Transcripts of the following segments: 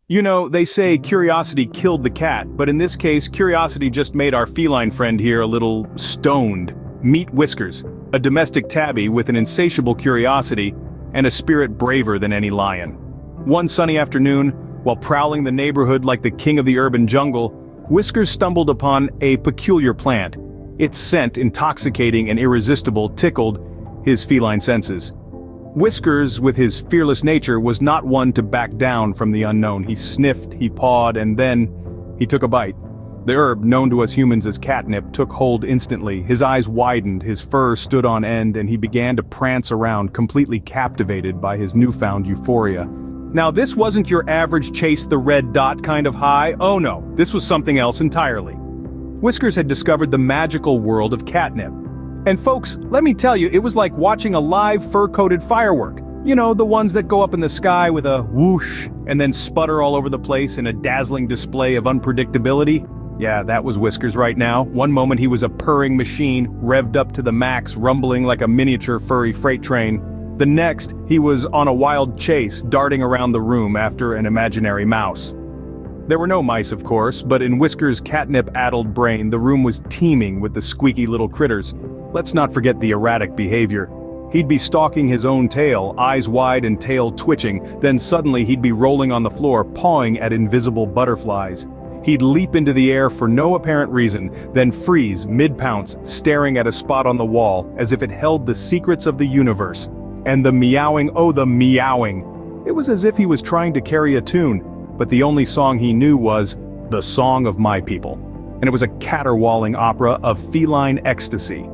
You know, they say curiosity killed the cat, but in this case, curiosity just made our feline friend here a little stoned. Meet Whiskers, a domestic tabby with an insatiable curiosity and a spirit braver than any lion. One sunny afternoon, while prowling the neighborhood like the king of the urban jungle, Whiskers stumbled upon a peculiar plant. Its scent, intoxicating and irresistible, tickled his feline senses. Whiskers, with his fearless nature, was not one to back down from the unknown. He sniffed, he pawed, and then he took a bite. The herb, known to us humans as catnip, took hold instantly. His eyes widened, his fur stood on end, and he began to prance around, completely captivated by his newfound euphoria. Now, this wasn't your average chase the red dot kind of high. Oh no, this was something else entirely. Whiskers had discovered the magical world of catnip. And folks, let me tell you, it was like watching a live fur-coated firework. You know, the ones that go up in the sky with a whoosh and then sputter all over the place in a dazzling display of unpredictability. Yeah, that was Whiskers right now. One moment he was a purring machine, revved up to the max, rumbling like a miniature furry freight train. The next, he was on a wild chase, darting around the room after an imaginary mouse. There were no mice, of course, but in Whiskers' catnip-addled brain, the room was teeming with the squeaky little critters. Let's not forget the erratic behavior. He'd be stalking his own tail, eyes wide and tail twitching, then suddenly he'd be rolling on the floor, pawing at invisible butterflies. He'd leap into the air for no apparent reason, then freeze mid-pounce, staring at a spot on the wall, as if it held the secrets of the universe. And the meowing, oh the meowing! It was as if he was trying to carry a tune, but the only song he knew was "The Song of My People." And it was a caterwauling opera of feline ecstasy.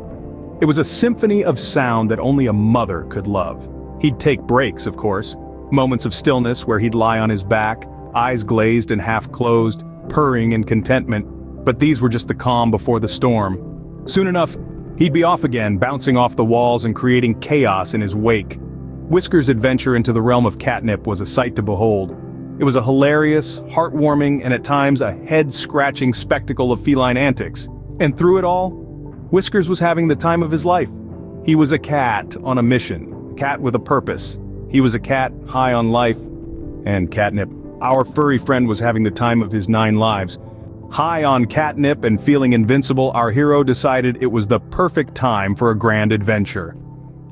It was a symphony of sound that only a mother could love. He'd take breaks, of course, moments of stillness where he'd lie on his back, eyes glazed and half closed, purring in contentment, but these were just the calm before the storm. Soon enough, he'd be off again, bouncing off the walls and creating chaos in his wake. Whiskers' adventure into the realm of catnip was a sight to behold. It was a hilarious, heartwarming, and at times a head-scratching spectacle of feline antics. And through it all, Whiskers was having the time of his life. He was a cat on a mission, a cat with a purpose. He was a cat high on life and catnip. Our furry friend was having the time of his 9 lives. High on catnip and feeling invincible, our hero decided it was the perfect time for a grand adventure.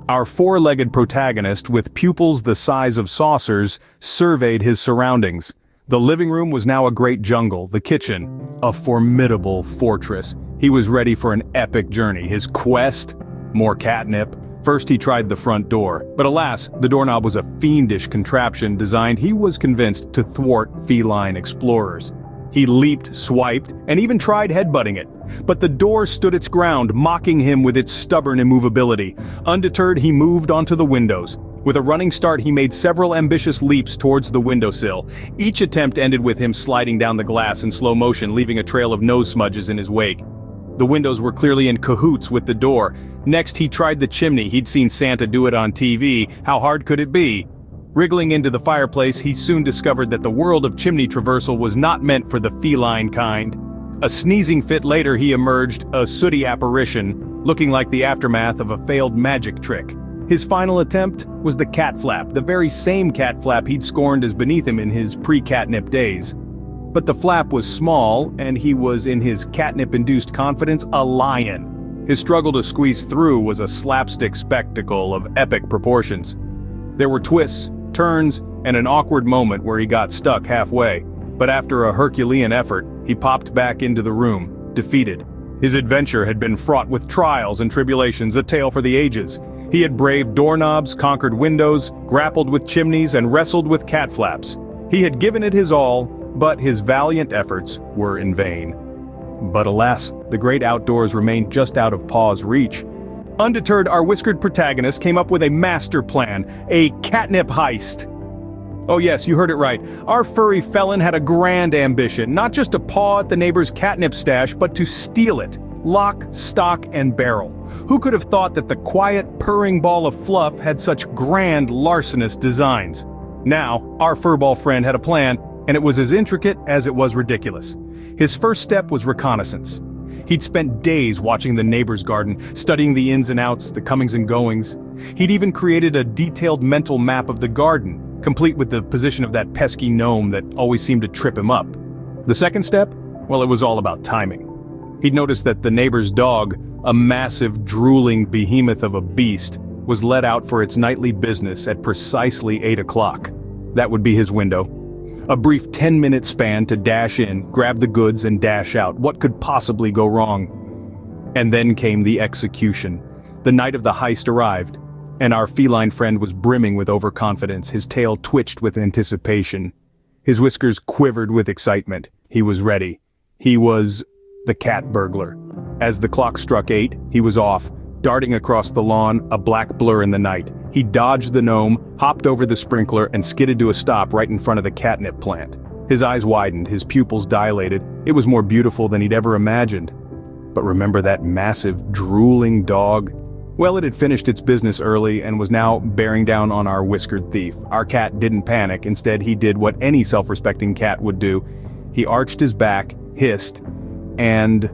Our 4-legged protagonist, with pupils the size of saucers, surveyed his surroundings. The living room was now a great jungle, the kitchen, a formidable fortress. He was ready for an epic journey. His quest? More catnip. First he tried the front door, but alas, the doorknob was a fiendish contraption designed, he was convinced, to thwart feline explorers. He leaped, swiped, and even tried headbutting it. But the door stood its ground, mocking him with its stubborn immovability. Undeterred, he moved onto the windows. With a running start, he made several ambitious leaps towards the windowsill. Each attempt ended with him sliding down the glass in slow motion, leaving a trail of nose smudges in his wake. The windows were clearly in cahoots with the door. Next, he tried the chimney. He'd seen Santa do it on TV. How hard could it be? Wriggling into the fireplace, he soon discovered that the world of chimney traversal was not meant for the feline kind. A sneezing fit later, he emerged, a sooty apparition, looking like the aftermath of a failed magic trick. His final attempt was the cat flap, the very same cat flap he'd scorned as beneath him in his pre-catnip days. But the flap was small, and he was, in his catnip-induced confidence, a lion. His struggle to squeeze through was a slapstick spectacle of epic proportions. There were twists, turns, and an awkward moment where he got stuck halfway, but after a Herculean effort, he popped back into the room, defeated. His adventure had been fraught with trials and tribulations, a tale for the ages. He had braved doorknobs, conquered windows, grappled with chimneys, and wrestled with cat flaps. He had given it his all, but his valiant efforts were in vain. But alas, the great outdoors remained just out of Paws' reach. Undeterred, our whiskered protagonist came up with a master plan, a catnip heist. Oh yes, you heard it right. Our furry felon had a grand ambition, not just to paw at the neighbor's catnip stash, but to steal it. Lock, stock, and barrel. Who could have thought that the quiet, purring ball of fluff had such grand, larcenous designs? Now, our furball friend had a plan, and it was as intricate as it was ridiculous. His first step was reconnaissance. He'd spent days watching the neighbor's garden, studying the ins and outs, the comings and goings. He'd even created a detailed mental map of the garden, complete with the position of that pesky gnome that always seemed to trip him up. The second step? Well, it was all about timing. He'd noticed that the neighbor's dog, a massive, drooling behemoth of a beast, was let out for its nightly business at precisely 8 o'clock. That would be his window. A brief 10-minute span to dash in, grab the goods, and dash out. What could possibly go wrong? And then came the execution. The night of the heist arrived, and our feline friend was brimming with overconfidence. His tail twitched with anticipation. His whiskers quivered with excitement. He was ready. He was the cat burglar. As the clock struck 8, he was off, darting across the lawn, a black blur in the night. He dodged the gnome, hopped over the sprinkler, and skidded to a stop right in front of the catnip plant. His eyes widened, his pupils dilated. It was more beautiful than he'd ever imagined. But remember that massive, drooling dog? Well, it had finished its business early and was now bearing down on our whiskered thief. Our cat didn't panic. Instead, he did what any self-respecting cat would do. He arched his back, hissed, and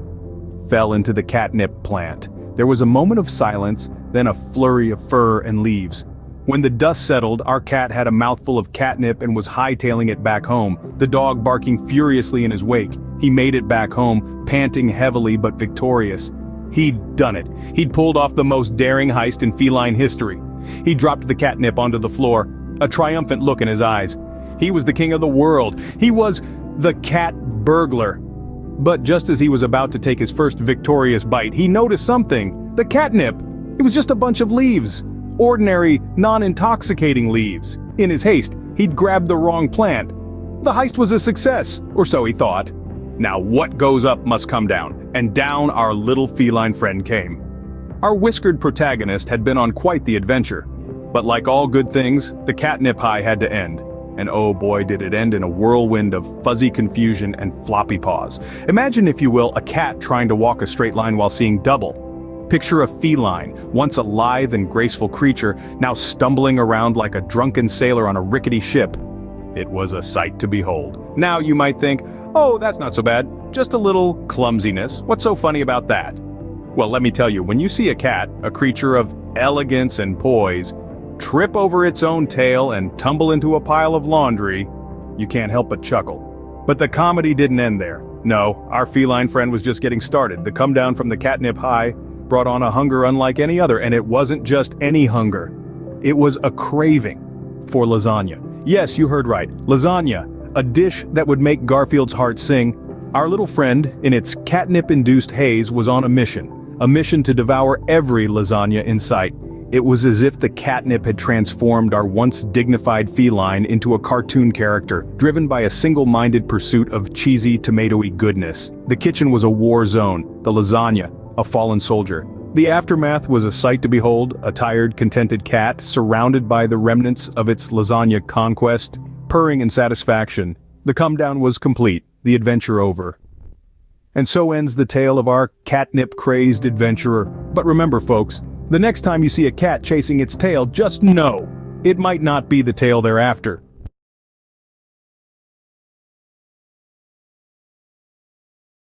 fell into the catnip plant. There was a moment of silence, then a flurry of fur and leaves. When the dust settled, our cat had a mouthful of catnip and was hightailing it back home, the dog barking furiously in his wake. He made it back home, panting heavily but victorious. He'd done it. He'd pulled off the most daring heist in feline history. He dropped the catnip onto the floor, a triumphant look in his eyes. He was the king of the world. He was the cat burglar. But just as he was about to take his first victorious bite, he noticed something. The catnip. It was just a bunch of leaves. Ordinary, non-intoxicating leaves. In his haste, he'd grabbed the wrong plant. The heist was a success, or so he thought. Now what goes up must come down, and down our little feline friend came. Our whiskered protagonist had been on quite the adventure. But like all good things, the catnip high had to end. And oh boy did it end in a whirlwind of fuzzy confusion and floppy paws. Imagine, if you will, a cat trying to walk a straight line while seeing double. Picture a feline, once a lithe and graceful creature, now stumbling around like a drunken sailor on a rickety ship. It was a sight to behold. Now you might think, oh, that's not so bad, just a little clumsiness. What's so funny about that? Well, let me tell you, when you see a cat, a creature of elegance and poise, trip over its own tail and tumble into a pile of laundry, you can't help but chuckle. But the comedy didn't end there. No, our feline friend was just getting started. The come down from the catnip high brought on a hunger unlike any other, and it wasn't just any hunger. It was a craving for lasagna. Yes, you heard right, lasagna, a dish that would make Garfield's heart sing. Our little friend, in its catnip-induced haze, was on a mission to devour every lasagna in sight. It was as if the catnip had transformed our once dignified feline into a cartoon character, driven by a single-minded pursuit of cheesy, tomatoey goodness. The kitchen was a war zone, the lasagna, a fallen soldier. The aftermath was a sight to behold, a tired, contented cat, surrounded by the remnants of its lasagna conquest, purring in satisfaction. The come-down was complete, the adventure over. And so ends the tale of our catnip-crazed adventurer. But remember, folks, the next time you see a cat chasing its tail, just know, it might not be the tail they're after.